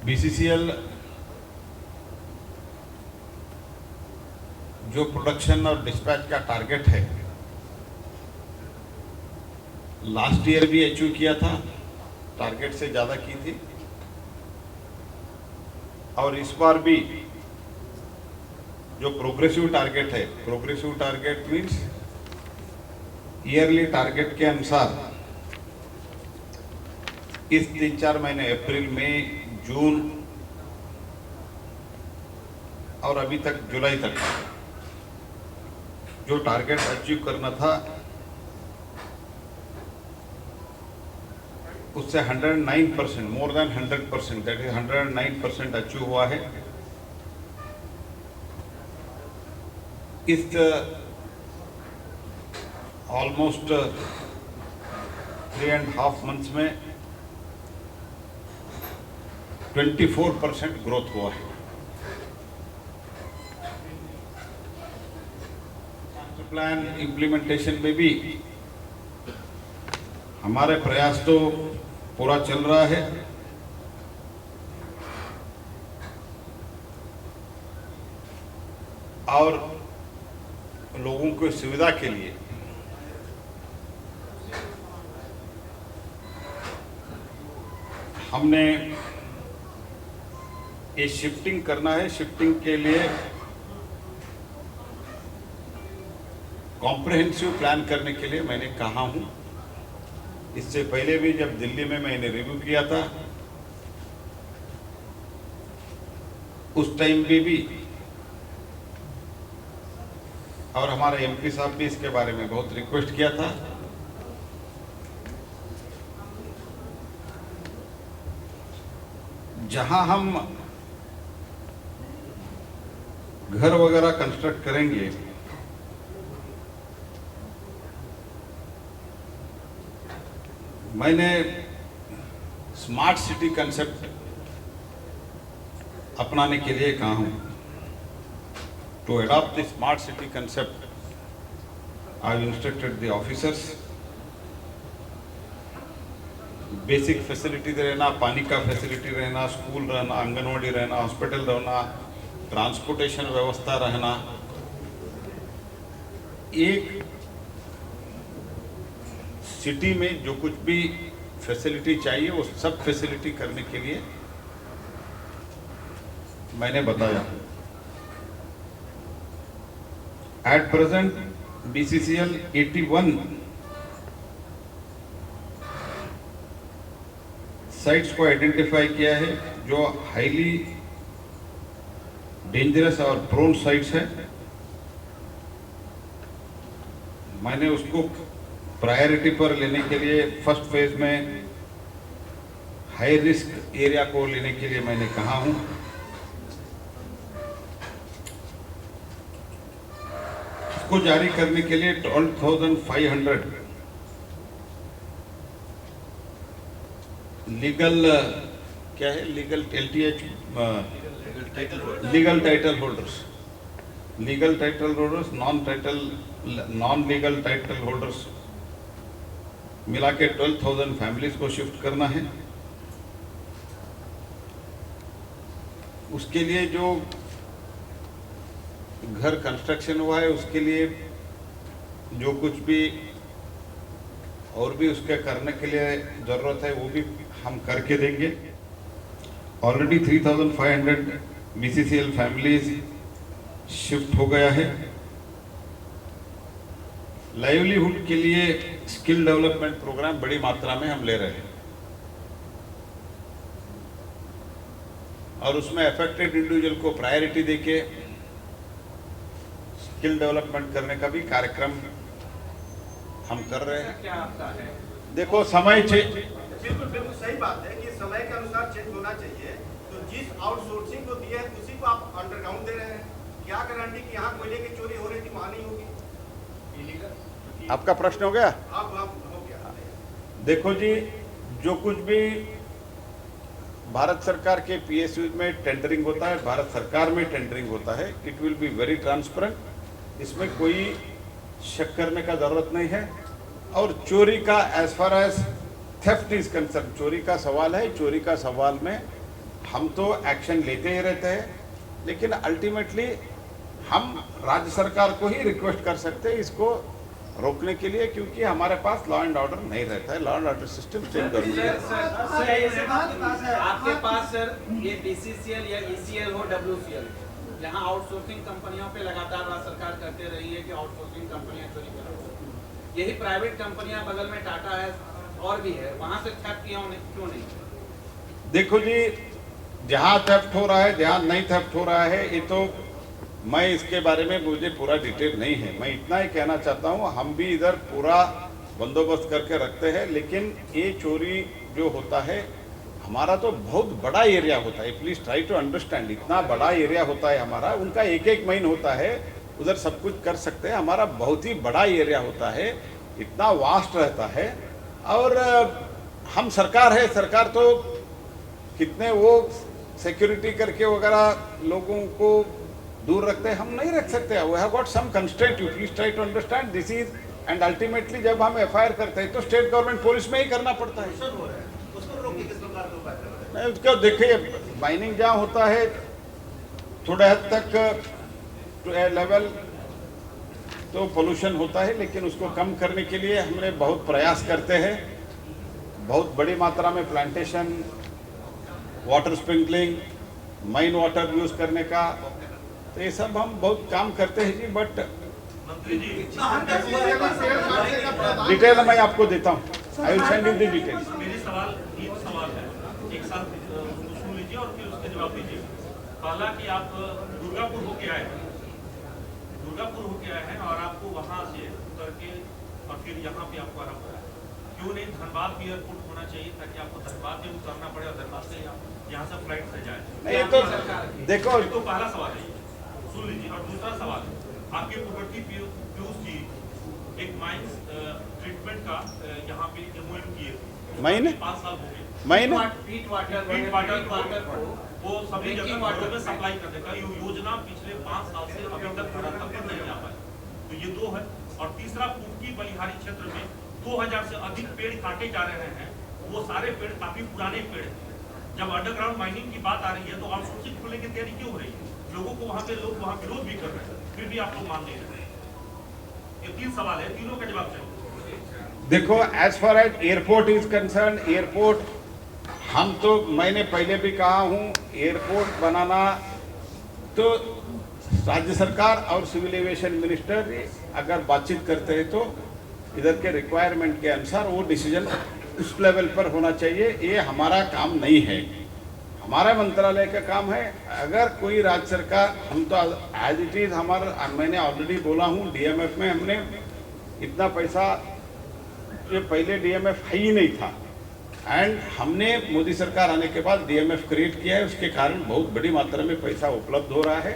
BCCL जो production और dispatch का टारगेट है, लास्ट ईयर भी अचीव किया था, टारगेट से ज़्यादा की थी, और इस बार भी जो प्रोग्रेसिव टारगेट है, progressive target means yearly target के अनुसार इस 3-4 महीने अप्रैल, मई, जून और अभी तक जुलाई तक जो टारगेट अचीव करना था उससे 109%, more than 100%, that is 109% achieve हुआ है। इस ऑलमोस्ट 3.5 मंथ्स में 24% ग्रोथ हुआ है। प्लान इम्प्लीमेंटेशन में भी हमारे प्रयास तो पूरा चल रहा है, और लोगों की सुविधा के लिए हमने ये शिफ्टिंग करना है। शिफ्टिंग के लिए कॉम्प्रिहेंसिव प्लान करने के लिए मैंने कहा हूं। इससे पहले भी जब दिल्ली में मैंने रिव्यू किया था, उस टाइम भी और हमारे एमपी साहब भी इसके बारे में बहुत रिक्वेस्ट किया था। जहां हम घर वगैरह कंस्ट्रक्ट करेंगे, मैंने स्मार्ट सिटी कंसेप्ट अपनाने के लिए कहा हूं। To adopt the smart city concept, I have instructed the officers. Basic facility रहना, पानी का फैसिलिटी रहना, स्कूल रहना, आंगनवाड़ी रहना, हॉस्पिटल रहना, ट्रांसपोर्टेशन व्यवस्था रहना, एक सिटी में जो कुछ भी फैसिलिटी चाहिए वो सब फैसिलिटी करने के लिए मैंने बताया। एट प्रेजेंट बीसीसीएल 81 साइट्स को आइडेंटिफाई किया है जो हाईली डेंजरस और प्रोन साइट्स है। मैंने उसको प्रायोरिटी पर लेने के लिए फर्स्ट फेज में हाई रिस्क एरिया को लेने के लिए मैंने कहा हूं। इसको जारी करने के लिए 12,500 लीगल क्या है, legal LTH, legal title holders, non legal title holders मिला के 12,000 फैमिलीज को शिफ्ट करना है। उसके लिए जो घर कंस्ट्रक्शन हुआ है उसके लिए जो कुछ भी और भी उसके करने के लिए ज़रूरत है वो भी हम करके देंगे। ऑलरेडी 3,500 बीसीसीएल फैमिलीज शिफ्ट हो गया है। लाइवलीहुड के लिए स्किल डेवलपमेंट प्रोग्राम बड़ी मात्रा में हम ले रहे हैं, और उसमें अफेक्टेड इंडिविजुअल को प्रायोरिटी देके स्किल डेवलपमेंट करने का भी कार्यक्रम हम कर रहे हैं। क्या आपका है? देखो समय बिल्कुल बिल्कुल सही बात है कि समय के अनुसार चेंज होना चाहिए। तो जिस आउटसोर्सिंग को दिया है उसी को आप अंडरग्राउंड दे रहे हैं, क्या गारंटी कि यहाँ कोयले की चोरी हो रही थी वहाँ नहीं होगी? आपका प्रश्न हो गया? आप हो गया। देखो जी, जो कुछ भी भारत सरकार के PSU में टेंडरिंग होता है, भारत सरकार में टेंडरिंग होता है, it will be very transparent. इसमें कोई शक करने का जरूरत नहीं है। और चोरी का as far as theft is concern, चोरी का सवाल है, चोरी का सवाल में हम तो एक्शन लेते ही रहते हैं, लेकिन अल्टीमेटली हम राज्य सरकार को ही रिक्वेस्ट कर सकते हैं इसको रोकने के लिए, क्योंकि हमारे पास लॉ एंड ऑर्डर नहीं रहता है। Law and order system state government आपके पास सर ये बीसीसीएल या ईसीएल हो डब्ल्यूसीएल, यहाँ आउटसोर्सिंग कंपनियों पे लगातार राज्य सरकार करते रही है कि आउटसोर्सिंग कंपनियां चोरी कर रही हैं। यही प्राइवेट कंपनियां बगल में टाटा है और भी है, वहाँ से थेफ्ट क्यों नहीं? देखो जी, जहाँ थेफ्ट हो रहा है, जहाँ नहीं थेफ्ट हो रहा है, ये तो मैं इसके बारे में मुझे पूरा डिटेल नहीं है। मैं इतना ही कहना चाहता हूँ, हम भी इधर पूरा बंदोबस्त करके रखते हैं, लेकिन ये चोरी जो होता है हमारा तो बहुत बड़ा एरिया होता है। प्लीज़ ट्राई टू अंडरस्टैंड, इतना बड़ा एरिया होता है हमारा, उनका एक एक महीन होता है, उधर सब कुछ कर सकते हैं। हमारा बहुत ही बड़ा एरिया होता है, इतना वास्ट रहता है। और हम सरकार है, सरकार तो कितने वो सिक्योरिटी करके वगैरह लोगों को दूर रखते हैं, हम नहीं रख सकते। We have got some constraint, you please try to understand this is. And ultimately जब हम एफआईआर करते हैं तो स्टेट गवर्नमेंट पुलिस में ही करना पड़ता है। नहीं, उसको देखिए, माइनिंग जहाँ होता है थोड़े हद तक लेवल तो पोल्यूशन होता है, लेकिन उसको कम करने के लिए हमने बहुत प्रयास करते हैं। बहुत बड़ी मात्रा में plantation, water sprinkling, mine water use करने का, तो ये सब हम बहुत काम करते हैं जी। बट डिटेल मैं आपको देता हूँ, I will send you the details. मेरे सवाल 3 सवाल है, एक साथ सुन लीजिए और फिर उसके जवाब दीजिए। पहला कि आप दुर्गापुर होके आए हैं और आपको वहाँ से उतर के और फिर यहाँ पे आपको आना पड़ा, क्यों नहीं धनबाद भी एयरपोर्ट होना चाहिए ताकि आपको धनबाद में उतरना पड़े और धनबाद से यहाँ से फ्लाइट से जाए? नहीं तो देखो, तो पहला सवाल है, सुन लीजिए। और दूसरा सवाल, आपके पूर्ववर्ती पीयूष जी एक माइंस ट्रीटमेंट का यहाँ पे एमओयू किए, महीने 5 साल हो गए। महीने फीट वाटर वो सभी जगह में सप्लाई करने का योजना पिछले 5 साल से अभी तक पूरा तक नहीं आ पाया। तो ये 2 है। और तीसरा, कुटकी बलिहारी क्षेत्र में 2000 से अधिक पेड़ काटे जा रहे हैं, वो सारे पेड़ काफी पुराने पेड़ हैं। जब अंडरग्राउंड माइनिंग की बात आ रही है तो आउटसोर्सिंग खोलने की तैयारी क्यों हो रही है? लोगों को वहाँ पे लोग वहाँ विरोध भी कर रहे हैं, फिर भी आप लोग मान नहीं रहे। ये 3 सवाल है, तीनों का जवाब चाहिए। देखो, as far as airport is concern, airport हम तो, मैंने पहले भी कहा हूँ, एयरपोर्ट बनाना तो राज्य सरकार और सिविल एविएशन मिनिस्टर अगर बातचीत करते हैं तो इधर के रिक्वायरमेंट के अनुसार वो डिसीजन उस लेवल पर होना चाहिए। ये हमारा काम नहीं है, हमारा मंत्रालय का काम है। अगर कोई राज्य सरकार, हम तो एज इट इज हमारा, मैंने ऑलरेडी बोला हूँ, डीएमएफ में हमने इतना पैसा, ये पहले डीएमएफ है ही नहीं था, एंड हमने मोदी सरकार आने के बाद डीएमएफ क्रिएट किया है, उसके कारण बहुत बड़ी मात्रा में पैसा उपलब्ध हो रहा है।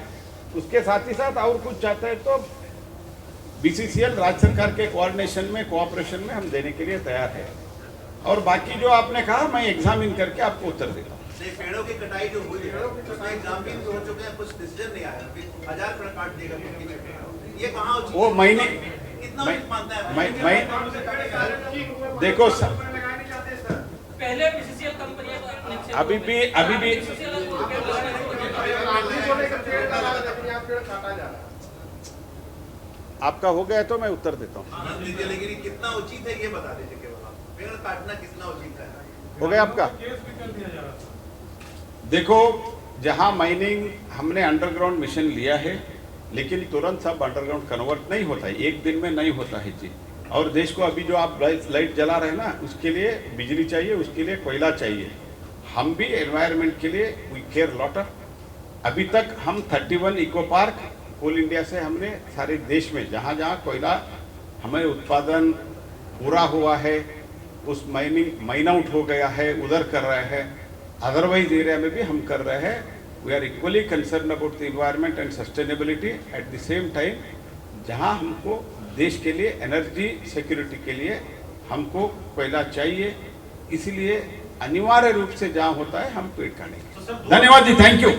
उसके साथ ही साथ और कुछ चाहते हैं तो बीसीसीएल राज्य सरकार के कोऑर्डिनेशन में, कोऑपरेशन में हम देने के लिए तैयार है। और बाकी जो आपने कहा, मैं एग्जामिन करके आपको उत्तर देता हूँ। पेड़ों की कटाई जो हुई है उसमें एग्जाम भी हो चुके हैं, कुछ डिसीजन नहीं आया, 1000 पेड़ काट देगा, ये कहाँ वो महीने कितना मानता है? मैं देखो सर, पहले बीसीसीएल कंपनियां अभी भी आपका हो गया तो मैं उत्तर देता हूँ। आनंद लीजिए, लेकिन कितना उचित है ये बता दीजिए केवल आप। पेड़ काटना कितना उचित है? हो गया आपका? देखो, जहां माइनिंग हमने अंडरग्राउंड मिशन लिया है, लेकिन तुरंत सब अंडरग्राउंड कन्वर्ट नहीं होता है, एक दिन में नहीं होता है जी। और देश को अभी जो आप लाइट जला रहे हैं ना, उसके लिए बिजली चाहिए, उसके लिए कोयला चाहिए। हम भी एनवायरनमेंट के लिए वी केयर लॉट ऑफ। अभी तक हम 31 इको पार्क कोल इंडिया से हमने सारे देश में जहाँ जहाँ कोयला हमें उत्पादन पूरा हुआ है, उस माइन आउट हो गया है, उधर कर रहे हैं। अदरवाइज एरिया में भी हम कर रहे हैं। We are equally concern about the environment and sustainability. At the same time जहाँ हमको देश के लिए एनर्जी सिक्योरिटी के लिए हमको कोयला चाहिए, इसलिए अनिवार्य रूप से जहाँ होता है हम पेड़ काटेंगे। धन्यवाद जी, थैंक यू।